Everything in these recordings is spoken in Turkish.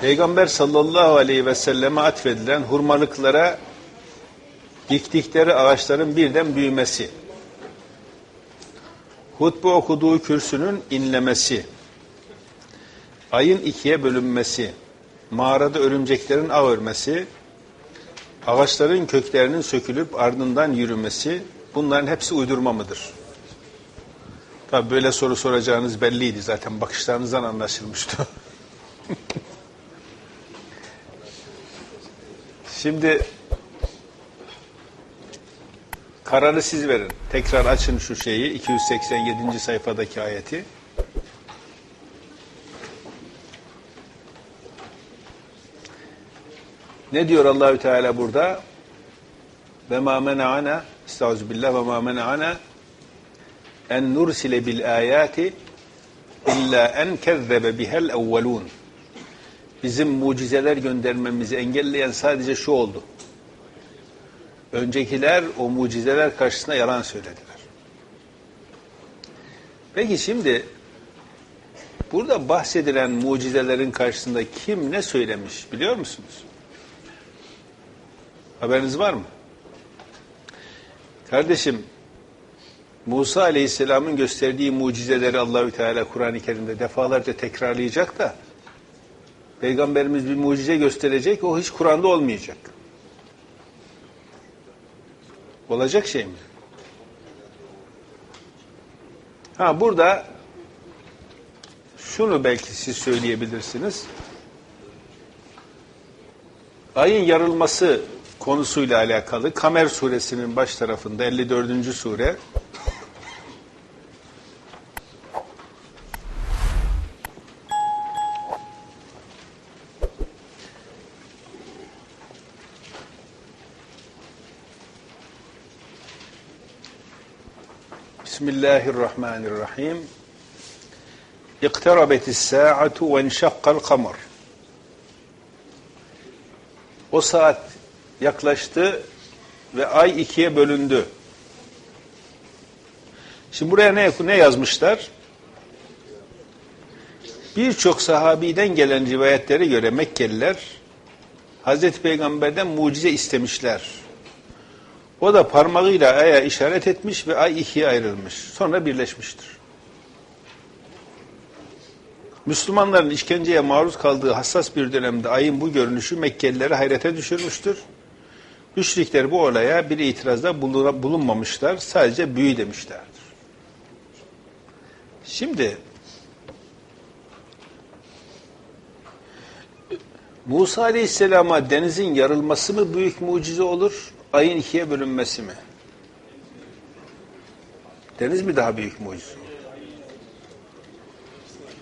Peygamber sallallahu aleyhi ve selleme atfedilen hurmalıklara diktikleri ağaçların birden büyümesi, hutbe okuduğu kürsünün inlemesi, ayın ikiye bölünmesi, mağarada örümceklerin ağ örmesi, ağaçların köklerinin sökülüp ardından yürümesi, bunların hepsi uydurma mıdır? Tabi böyle soru soracağınız belliydi, zaten bakışlarınızdan anlaşılmıştı. Şimdi kararı siz verin. Tekrar açın şu şeyi, 287. sayfadaki ayeti. Ne diyor Allahü Teala burada? Ve ma mena'ana, estağfirullah, ve ma mena'ana en nursile bil ayati illa en kezzebe bihel evvelun. Bizim mucizeler göndermemizi engelleyen sadece şu oldu. Öncekiler o mucizeler karşısında yalan söylediler. Peki şimdi burada bahsedilen mucizelerin karşısında kim ne söylemiş biliyor musunuz? Haberiniz var mı? Kardeşim, Musa Aleyhisselam'ın gösterdiği mucizeleri Allahü Teala Kur'an-ı Kerim'de defalarca tekrarlayacak da Peygamberimiz bir mucize gösterecek, o hiç Kur'an'da olmayacak. Olacak şey mi? Burada şunu belki siz söyleyebilirsiniz. Ayın yarılması konusuyla alakalı Kamer suresinin baş tarafında 54. sure Bismillahirrahmanirrahim. İktarabetis sa'atu ve enşakkal kamer. O saat yaklaştı ve ay ikiye bölündü. Şimdi buraya ne yazmışlar? Birçok sahabiden gelen rivayetlere göre Mekkeliler Hazreti Peygamber'den mucize istemişler. O da parmağıyla aya işaret etmiş ve ay ikiye ayrılmış. Sonra birleşmiştir. Müslümanların işkenceye maruz kaldığı hassas bir dönemde ayın bu görünüşü Mekkelileri hayrete düşürmüştür. Müşrikler bu olaya bir itirazda bulunmamışlar. Sadece büyü demişlerdir. Şimdi Musa Aleyhisselam'a denizin yarılması mı büyük mucize olur? Ayın ikiye bölünmesi mi? Deniz mi daha büyük mucize?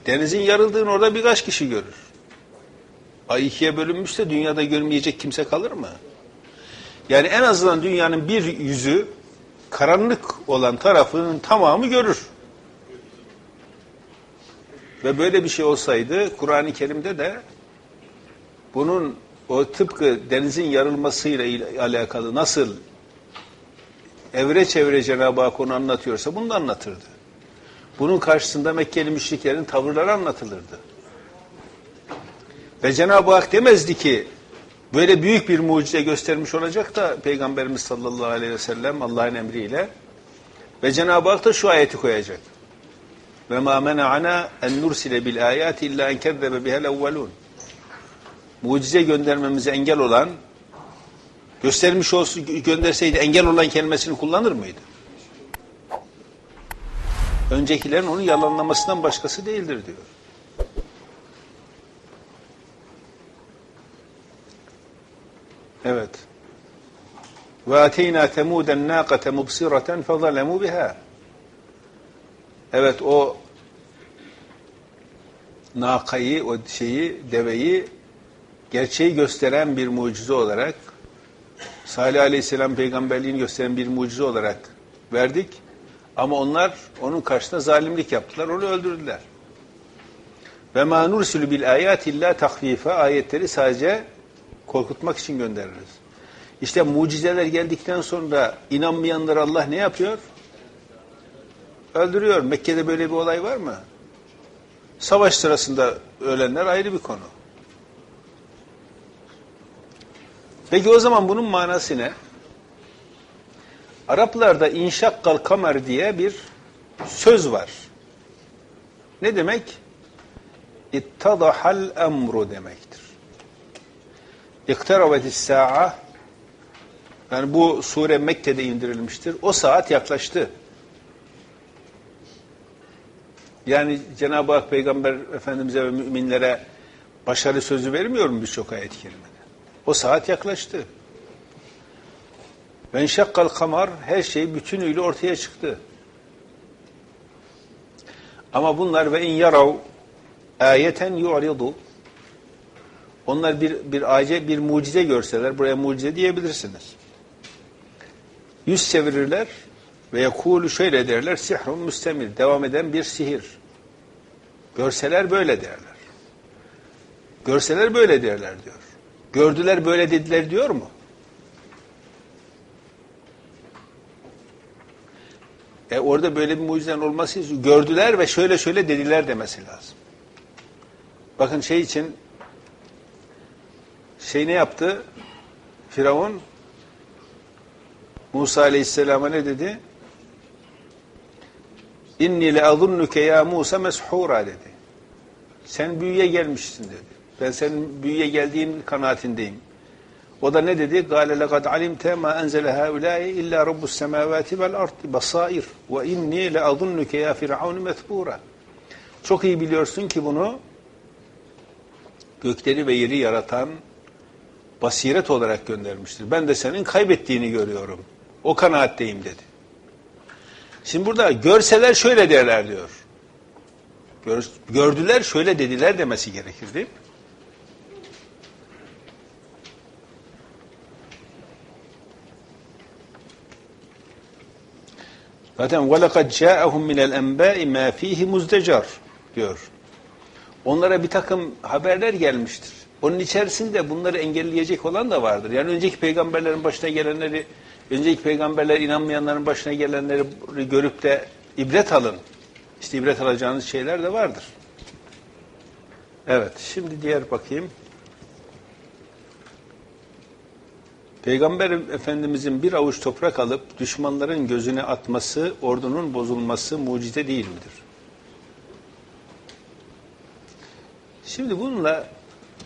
Denizin yarıldığını orada birkaç kişi görür. Ay ikiye bölünmüşse dünyada görmeyecek kimse kalır mı? Yani en azından dünyanın bir yüzü karanlık olan tarafının tamamı görür. Ve böyle bir şey olsaydı Kur'an-ı Kerim'de de bunun o tıpkı denizin yarılmasıyla alakalı nasıl evre çevre Cenab-ı Hak onu anlatıyorsa bunu da anlatırdı. Bunun karşısında Mekkeli müşriklerin tavırları anlatılırdı. Ve Cenab-ı Hak demezdi ki böyle büyük bir mucize göstermiş olacak da Peygamberimiz sallallahu aleyhi ve sellem Allah'ın emriyle ve Cenab-ı Hak da şu ayeti koyacak. Ve ma mena'ana en nursile bil ayati illa en kezzebe bihel evvelun. Mucize göndermemize engel olan, göstermiş olsun, gönderseydi engel olan kelimesini kullanır mıydı? Öncekilerin onu yalanlamasından başkası değildir diyor. Evet. Ve ateyna temuden naqate mubsiratan fezalemu biha. Evet, o nakayı, o deveyi gerçeği gösteren bir mucize olarak, Salih Aleyhisselam peygamberliğini gösteren bir mucize olarak verdik. Ama onlar onun karşısında zalimlik yaptılar, onu öldürdüler. Ve mâ nursilü bil âyâti illâ takfîfe, ayetleri sadece korkutmak için göndeririz. İşte mucizeler geldikten sonra inanmayanlar Allah ne yapıyor? Öldürüyor. Mekke'de böyle bir olay var mı? Savaş sırasında ölenler ayrı bir konu. Peki o zaman bunun manası ne? Araplarda inşakkal kamer diye bir söz var. Ne demek? İttadahal emru demektir. İktarabetis sa'a, yani bu sure Mekke'de indirilmiştir. O saat yaklaştı. Yani Cenab-ı Hak Peygamber Efendimiz'e ve müminlere başarı sözü vermiyor mu birçok ayet-i kerimede? O saat yaklaştı. Ve enşakkal kamar, her şey bütünüyle ortaya çıktı. Ama bunlar ve in yarav ayeten yu'ridu. Onlar bir mucize görseler, buraya mucize diyebilirsiniz. Yüz çevirirler ve yekulu şöyle derler, sihrun müstemir, devam eden bir sihir. Görseler böyle derler. Görseler böyle derler diyor. Gördüler böyle dediler diyor mu? Orada böyle bir mucizenin olması için gördüler ve şöyle şöyle dediler demesi lazım. Bakın şey için ne yaptı? Firavun Musa Aleyhisselam'a ne dedi? İnni le'azunnuke ya Musa meshura dedi. Sen büyüye gelmişsin dedi. Ben senin büyüye geldiğin kanaatindeyim. O da ne dedi? Gâle lekad alimte ma enzele haulâi illa rabbus semâvâti vel ardi basair ve inni le'azunnuke ya firavun methbura. Çok iyi biliyorsun ki bunu gökleri ve yeri yaratan basiret olarak göndermiştir. Ben de senin kaybettiğini görüyorum. O kanaatteyim dedi. Şimdi burada görseler şöyle derler diyor. Gördüler şöyle dediler demesi gerekir değil mi? Zaten وَلَقَدْ جَاءَهُمْ مِنَ الْاَنْبَاءِ مَا ف۪يهِ مُزْدَجَرٍ diyor. Onlara bir takım haberler gelmiştir. Onun içerisinde bunları engelleyecek olan da vardır. Yani önceki peygamberlerin başına gelenleri, önceki peygamberler inanmayanların başına gelenleri görüp de ibret alın. İşte ibret alacağınız şeyler de vardır. Evet, şimdi diğer bakayım. Peygamber Efendimizin bir avuç toprak alıp düşmanların gözüne atması, ordunun bozulması mucize değil midir? Şimdi bununla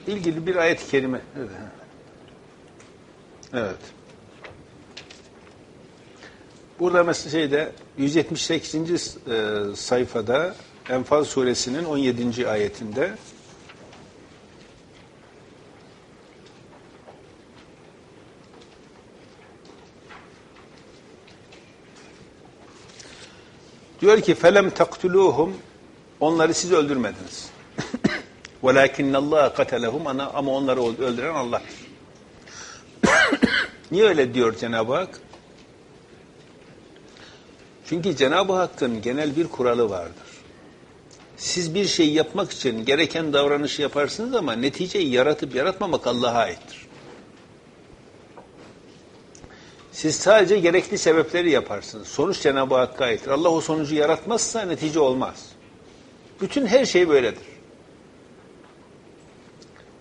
ilgili bir ayet-i kerime. Evet. Burada mesela 178. sayfada Enfal suresinin 17. ayetinde diyor ki felem taktuluhum, onları siz öldürmediniz. Velakinnallâhe katelehum, ama onları öldüren Allah. Niye öyle diyor Cenab-ı Hak? Çünkü Cenab-ı Hakk'ın genel bir kuralı vardır. Siz bir şey yapmak için gereken davranışı yaparsınız ama neticeyi yaratıp yaratmamak Allah'a aittir. Siz sadece gerekli sebepleri yaparsınız. Sonuç Cenab-ı Hakk'a aittir. Allah o sonucu yaratmazsa netice olmaz. Bütün her şey böyledir.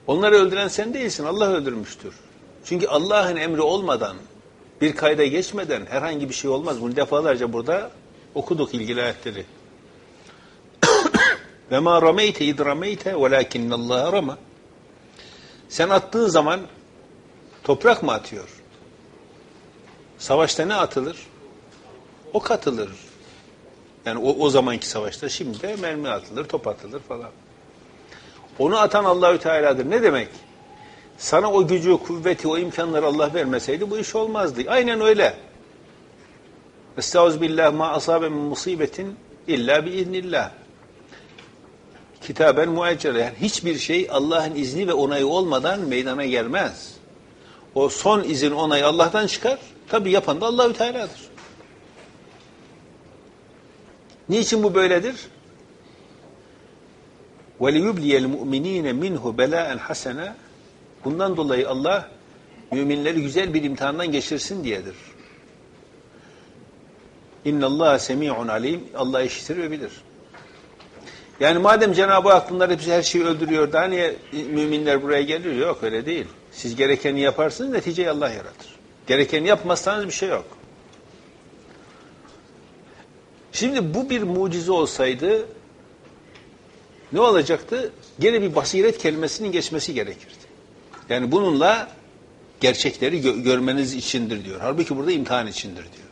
Onları öldüren sen değilsin, Allah öldürmüştür. Çünkü Allah'ın emri olmadan, bir kayda geçmeden herhangi bir şey olmaz. Bunu defalarca burada okuduk ilgili ayetleri. Ve ma rameyte id rameyte velakinnallaha rama. Sen attığın zaman toprak mı atıyor? Savaşta ne atılır? Ok atılır. Yani o zamanki savaşta, şimdi de mermi atılır, top atılır falan. Onu atan Allahü Teala'dır. Ne demek? Sana o gücü, kuvveti, o imkanları Allah vermeseydi bu iş olmazdı. Aynen öyle. Estağfirullah ma asabe min musibetin illa biiznillah. Kitaben muaccele. Yani hiçbir şey Allah'ın izni ve onayı olmadan meydana gelmez. O son izin, onayı Allah'tan çıkar. Tabii yapan da Allahü Teala'dır. Niçin bu böyledir? وَلِيُبْلِيَ الْمُؤْمِن۪ينَ مِنْهُ بَلَاءً حَسَنًا. Bundan dolayı Allah müminleri güzel bir imtihandan geçirsin diyedir. İnnallâhe semî'un alîm. Allah işitir ve bilir. Yani madem Cenab-ı Hak bunlar hepsi her şeyi öldürüyor, daha niye müminler buraya geliyor? Yok, öyle değil. Siz gerekeni yaparsınız, neticeyi Allah yaratır. Gerekeni yapmazsanız bir şey yok. Şimdi bu bir mucize olsaydı ne olacaktı? Gene bir basiret kelimesinin geçmesi gerekirdi. Yani bununla gerçekleri görmeniz içindir diyor. Halbuki burada imtihan içindir diyor.